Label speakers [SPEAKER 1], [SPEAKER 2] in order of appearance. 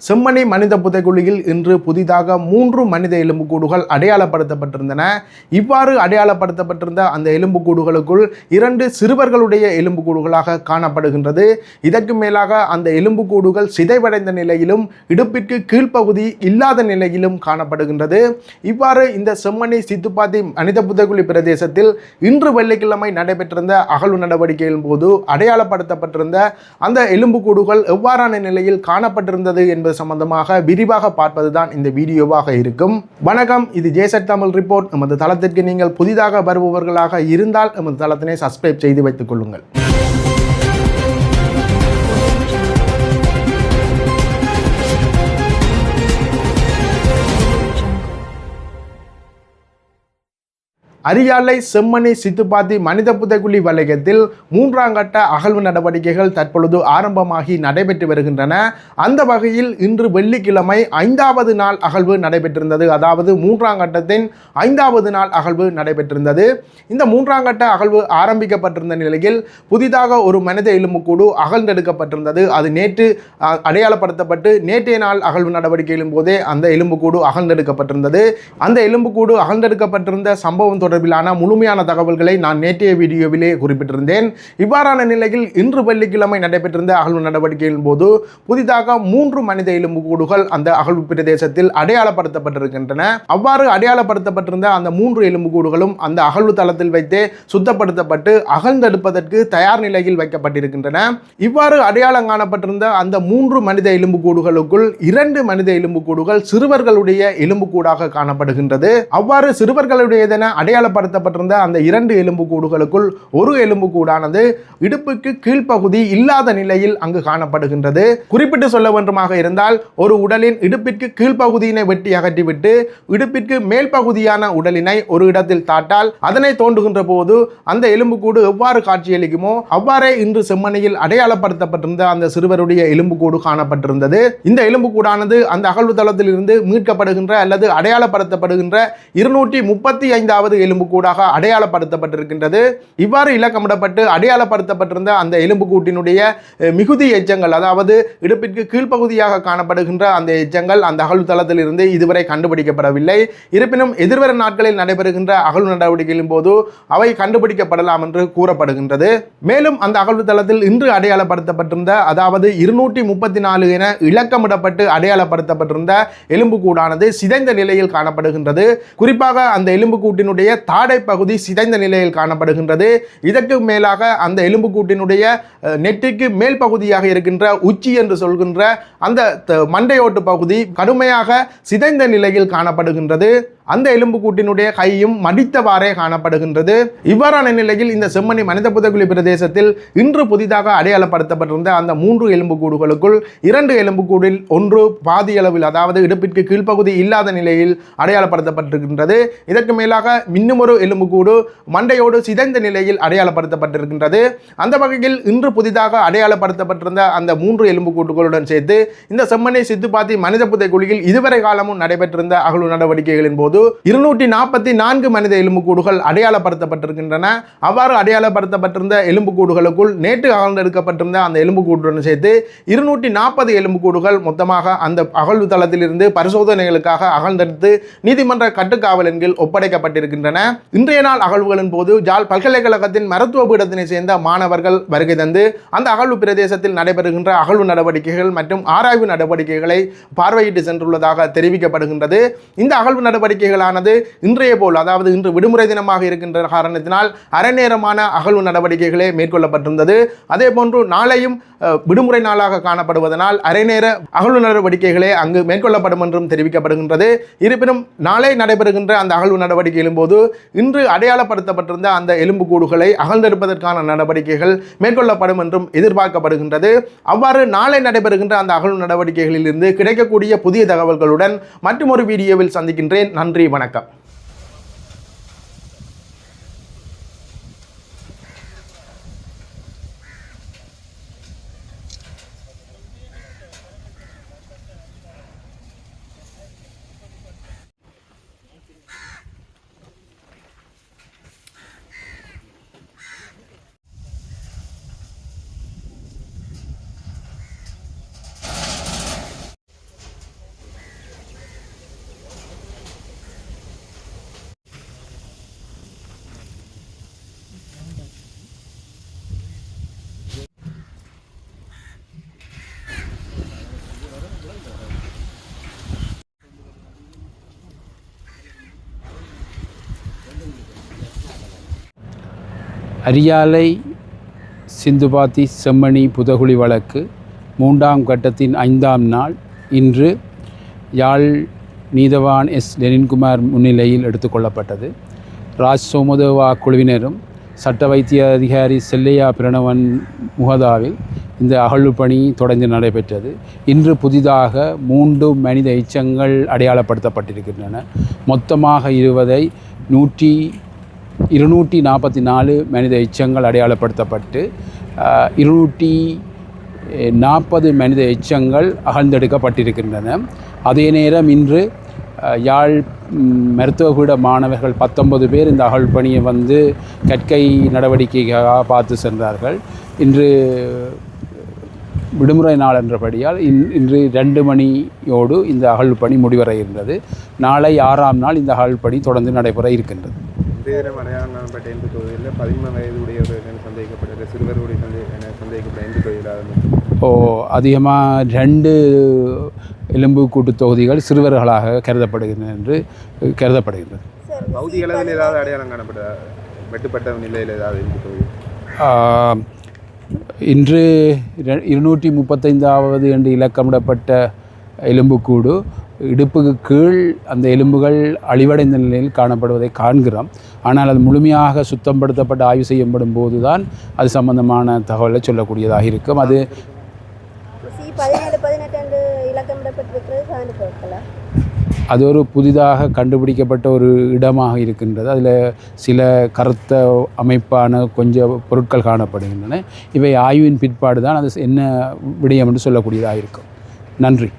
[SPEAKER 1] செம்மணி மனித புதைகுழியில் இன்று புதிதாக 3 மனித எலும்புக்கூடுகள் அடையாளப்படுத்தப்பட்டிருந்தன. இவ்வாறு அடையாளப்படுத்தப்பட்டிருந்த அந்த எலும்புக்கூடுகளுக்குள் 2 சிறுவர்களுடைய எலும்புக்கூடுகளாக காணப்படுகின்றது. இதற்கு மேலாக அந்த எலும்புக்கூடுகள் சிதைவடைந்த நிலையிலும் இடுப்பிற்கு கீழ்ப்பகுதி இல்லாத நிலையிலும் காணப்படுகின்றது. இவ்வாறு இந்த செம்மணி சித்துப்பாத்தி மனித புதைகுழி பிரதேசத்தில் இன்று வெள்ளிக்கிழமை நடைபெற்றிருந்த அகழ்வு நடவடிக்கையின் போது அடையாளப்படுத்தப்பட்டிருந்த அந்த எலும்புக்கூடுகள் எவ்வாறான நிலையில் காணப்பட்டிருந்தது என்பது சம்பந்தமாக விரிவாக பார்ப்பதுதான் இந்த வீடியோவாக இருக்கும். வணக்கம், இது ஜேசட் தமிழ் ரிப்போர்ட். நமது தளத்திற்கு நீங்கள் புதிதாக வருபவர்களாக இருந்தால் நமது தளத்தினை சப்ஸ்கிரைப் செய்து வைத்துக் கொள்ளுங்கள். அரியாலை செம்மணி சித்துப்பாத்தி மனித புதைகுழி வலயத்தில் 3ஆம் கட்ட அகழ்வு நடவடிக்கைகள் தற்பொழுது ஆரம்பமாகி நடைபெற்று வருகின்றன. அந்த வகையில் இன்று வெள்ளிக்கிழமை 5வது நாள் அகழ்வு நடைபெற்றிருந்தது. அதாவது 3ஆம் கட்டத்தின் 5வது நாள் அகழ்வு நடைபெற்றிருந்தது. இந்த 3ஆம் கட்ட அகழ்வு ஆரம்பிக்கப்பட்டிருந்த நிலையில் புதிதாக ஒரு மனித எலும்புக்கூடு அகழ்ந்தெடுக்கப்பட்டிருந்தது. அது நேற்று அடையாளப்படுத்தப்பட்டு நேற்றைய நாள் அகழ்வு நடவடிக்கைகளின் போதே அந்த எலும்புக்கூடு அகழ்ந்தெடுக்கப்பட்டிருந்தது. அந்த எலும்புக்கூடு அகழ்ந்தெடுக்கப்பட்டிருந்த சம்பவம் தொடர்பிலான முழுமையான தகவல்களை நான் நேற்றைய வீடியோவிலே குறிப்பிட்டிருந்தேன். இவ்வாறான நிலையில் இன்று வெள்ளிக்கிழமை நடைபெற்றிருந்த அகழ்வு நடவடிக்கைகளின் போது புதிதாக 3 மனித எலும்புக்கூடுகள் அந்த அகழ்வு பிரதேசத்தில் அடையாளப்படுத்தப்பட்டிருக்கின்றன. அவ்வாறு அடையாளப்படுத்தப்பட்டிருந்த அந்த 3 எலும்புக்கூடுகளும் அந்த அகழ்வு தளத்தில் வைத்தே சுத்தப்படுத்தப்பட்டு அகழ்ந்தெடுப்பதற்கு தயார் நிலையில் வைக்கப்பட்டிருக்கின்றன. இவ்வாறு அடையாளம் காணப்பட்டிருந்த அந்த 3 மனித எலும்புக்கூடுகளுக்குள் 2 மனித எலும்புக்கூடுகள் சிறுவர்களுடைய எலும்புக்கூடாக காணப்படுகின்றது. அவ்வாறு சிறுவர்களுடையதென அடையாளப்படுத்தப்பட்டிருந்த அந்த 2 எலும்புக்கூடுகளுக்குள் ஒரு எலும்புக்கூடானது இடுப்புக்கு கீழ்ப்பகுதி இல்லாத நிலையில் அங்கு காணப்படுகின்றது. குறிப்பிட்டு சொல்ல வேண்டுமாக இருந்தால், ஒரு உடலின் இடுப்பிற்கு கீழ்ப்பகுதியினை வெட்டி அகற்றிவிட்டு இடுப்பிற்கு மேல் பகுதியான உடலினை ஒரு இடத்தில் தாட்டால் அதனை தோண்டுகின்ற போது அந்த எலும்புக்கூடு எவ்வாறு காட்சியளிக்குமோ அவ்வாறே இன்று செம்மணியில் அடையாளப்படுத்தப்பட்டிருந்த அந்த சிறுவருடைய எலும்புக்கூடு காணப்பட்டிருந்தது. இந்த எலும்புக்கூடானது அந்த அகழ்வு தளத்தில் இருந்து மீட்கப்படுகின்ற அல்லது அடையாளப்படுத்தப்படுகின்ற 235வது எலும்புக்கூடாக அடையாளப்படுத்தப்பட்டிருக்கின்றது. இவ்வாறு இலக்கமிடப்பட்டு அடையாளப்படுத்தப்பட்டிருந்த அந்த எலும்புக்கூட்டினுடைய மிகுதி எச்சங்கள், அதாவது இடுப்பிற்கு கீழ்ப்பகுதியாக காணப்படுகின்ற அந்த எச்சங்கள் அந்த அகழ்வு தளத்தில் இருந்து இதுவரை கண்டுபிடிக்கப்படவில்லை. இருப்பினும் எதிர்வரும் நாட்களில் நடைபெறுகின்ற அகழ்வு நடவடிக்கைகளின் போது அவை கண்டுபிடிக்கப்படலாம் என்று கூறப்படுகின்றது. மேலும் அந்த அகழ்வு தளத்தில் இன்று அடையாளப்படுத்தப்பட்டிருந்த, அதாவது 234 என இலக்கமிடப்பட்டு அடையாளப்படுத்தப்பட்டிருந்த எலும்புக்கூடானது சிதைந்த நிலையில் காணப்படுகின்றது. குறிப்பாக அந்த எலும்புக்கூட்டினுடைய தாடை பகுதி சிதைந்த நிலையில் காணப்படுகின்றது. இதற்கு மேலாக அந்த எலும்புக்கூட்டினுடைய நெற்றிக்கு மேல் பகுதியாக இருக்கின்ற உச்சி என்று சொல்கின்ற அந்த மண்டையோட்டு பகுதி கடுமையாக சிதைந்த நிலையில் காணப்படுகின்றது. அந்த எலும்புக்கூட்டினுடைய கையும் மடித்தவாறே காணப்படுகின்றது. இவ்வாறான நிலையில் இந்த செம்மணி மனித புதைகுழி பிரதேசத்தில் இன்று புதிதாக அடையாளப்படுத்தப்பட்டிருந்த அந்த 3 எலும்புக்கூடுகளுக்குள் 2 எலும்புக்கூடில் ஒன்று பாதி அளவில், அதாவது இடுப்பிற்கு கீழ்ப்பகுதி இல்லாத நிலையில் அடையாளப்படுத்தப்பட்டிருக்கின்றது. இதற்கு மேலாக இன்னும் ஒரு எலும்புக்கூடு மண்டையோடு சிதைந்த நிலையில் அடையாளப்படுத்தப்பட்டிருக்கின்றது. அந்த வகையில் இன்று புதிதாக அடையாளப்படுத்தப்பட்டிருந்த அந்த 3 எலும்புக்கூட்டுகளுடன் சேர்த்து இந்த செம்மணி சித்துப்பாத்தி மனித புதைகுழியில் இதுவரை காலமும் நடைபெற்றிருந்த அகழ்வு நடவடிக்கைகளின் போது 244 மனித எலும்புக்கூடுகள் அடையாளப்படுத்தப்பட்டிருக்கின்றன. அவ்வாறு அடையாளப்படுத்தப்பட்டிருந்த எலும்புக்கூடுகளுக்குள் நேற்று அகழ்ந்தெடுக்கப்பட்டிருந்த அந்த எலும்புக்கூட்டுடன் சேர்த்து 240 எலும்புக்கூடுகள் மொத்தமாக அந்த அகழ்வு தளத்தில் இருந்து பரிசோதனைகளுக்காக அகழ்ந்தெடுத்து நீதிமன்ற கட்டுக்காவலின் கீழ் ஒப்படைக்கப்பட்டிருக்கின்றன. இன்றைய நாள் அகழ்வுகளின் போது ஜாழ் பல்கலைக்கழகத்தின் மருத்துவ பீடத்தினை சேர்ந்த மாணவர்கள் வருகை தந்து அந்த அகழ்வு பிரதேசத்தில் நடைபெறுகின்ற அகழ்வு நடவடிக்கைகள் மற்றும் ஆராய்வு நடவடிக்கைகளை பார்வையிட்டு சென்றுள்ளதாக தெரிவிக்கப்படுகின்றது. இந்த அகழ்வு நடவடிக்கைகளானது இன்றைய போல், அதாவது இன்று விடுமுறை தினமாக இருக்கின்ற காரணத்தினால் அரை நேரமான அகழ்வு நடவடிக்கைகளே மேற்கொள்ளப்பட்டிருந்தது. அதே போன்று நாளையும் விடுமுறை நாளாக காணப்படுவதனால் அரை நேர அகழ்வு நடவடிக்கைகளே அங்கு மேற்கொள்ளப்படும் என்றும் தெரிவிக்கப்படுகின்றது. இருப்பினும் நாளை நடைபெறுகின்ற அந்த அகழ்வு நடவடிக்கைகளின் போது இன்று அடையாளப்படுத்தப்பட்டிருந்த அந்த எலும்புக்கூடுகளை அகழ்ந்தெடுப்பதற்கான நடவடிக்கைகள் மேற்கொள்ளப்படும் என்றும் எதிர்பார்க்கப்படுகின்றது. அவ்வாறு நாளை நடைபெறுகின்ற அந்த அகழ்வு நடவடிக்கைகளில் இருந்து கிடைக்கக்கூடிய புதிய தகவல்களுடன் மற்றொரு வீடியோவில் சந்திக்கின்றேன். நன்றி, வணக்கம்.
[SPEAKER 2] அரியாலை சிந்துபாத்தி செம்மணி புதகுழி வழக்கு 3ஆம் கட்டத்தின் 5ஆம் நாள் இன்று யாழ் நீதவான் எஸ் லெனின்குமார் முன்னிலையில் எடுத்துக்கொள்ளப்பட்டது. ராஜ் சோமதேவா குழுவினரும் சட்ட வைத்திய அதிகாரி செல்லையா பிரணவன் முகதாவில் இந்த அகழ்வு பணி தொடர்ந்து நடைபெற்றது. இன்று புதிதாக 3 மனித எச்சங்கள் அடையாளப்படுத்தப்பட்டிருக்கின்றன. மொத்தமாக 244 மனித எச்சங்கள் அடையாளப்படுத்தப்பட்டு 240 மனித எச்சங்கள் அகழ்ந்தெடுக்கப்பட்டிருக்கின்றன. அதே நேரம் இன்று யாழ் மருத்துவபீட மாணவர்கள் 19 பேர் இந்த அகழ்வு பணியை கற்கை நடவடிக்கைக்காக பார்த்து சென்றார்கள். இன்று விடுமுறை நாள் என்றபடியால் இன்று 2 மணியோடு இந்த அகழ்வு பணி முடிவடைகின்றது. நாளை 6ஆம் நாள் இந்த அகழ்வு பணி தொடர்ந்து நடைபெற இருக்கின்றது.
[SPEAKER 3] அடையாளப்பட்ட எந்த தொகுதியில் 13 வயதுடையவர்கள் சந்தேகிக்கப்பட்ட சிறுவர்களுடைய சந்தேகிக்கப்பட்ட எந்த தொகுதியில்
[SPEAKER 2] அதிகமாக 2 எலும்புக்கூட்டு தொகுதிகள் சிறுவர்களாக கருதப்படுகின்றன என்று கருதப்படுகின்றது.
[SPEAKER 3] பகுதி அளவில் ஏதாவது அடையாளம் காணப்பட்ட வெட்டுப்பட்ட நிலையில் ஏதாவது தொகுதி
[SPEAKER 2] இன்று 235வது என்று இலக்கமிடப்பட்ட எலும்புக்கூடு இடுப்புக்கு கீழ் அந்த எலும்புகள் அழிவடைந்த நிலையில் காணப்படுவதை காண்கிறோம். ஆனால் அது முழுமையாக சுத்தப்படுத்தப்பட்டு ஆய்வு செய்யப்படும் போது தான் அது சம்பந்தமான தகவலை சொல்லக்கூடியதாக இருக்கும். அது
[SPEAKER 4] 17-18 இலக்கமிடப்பட்டிருக்கிறது.
[SPEAKER 2] அது ஒரு புதிதாக கண்டுபிடிக்கப்பட்ட ஒரு இடமாக இருக்கின்றது. அதில் சில கருத்த அமைப்பான கொஞ்சம் பொருட்கள் காணப்படுகின்றன. இவை ஆய்வின் பிற்பாடு தான் அது என்ன விடயம் என்று சொல்லக்கூடியதாக இருக்கும். நன்றி.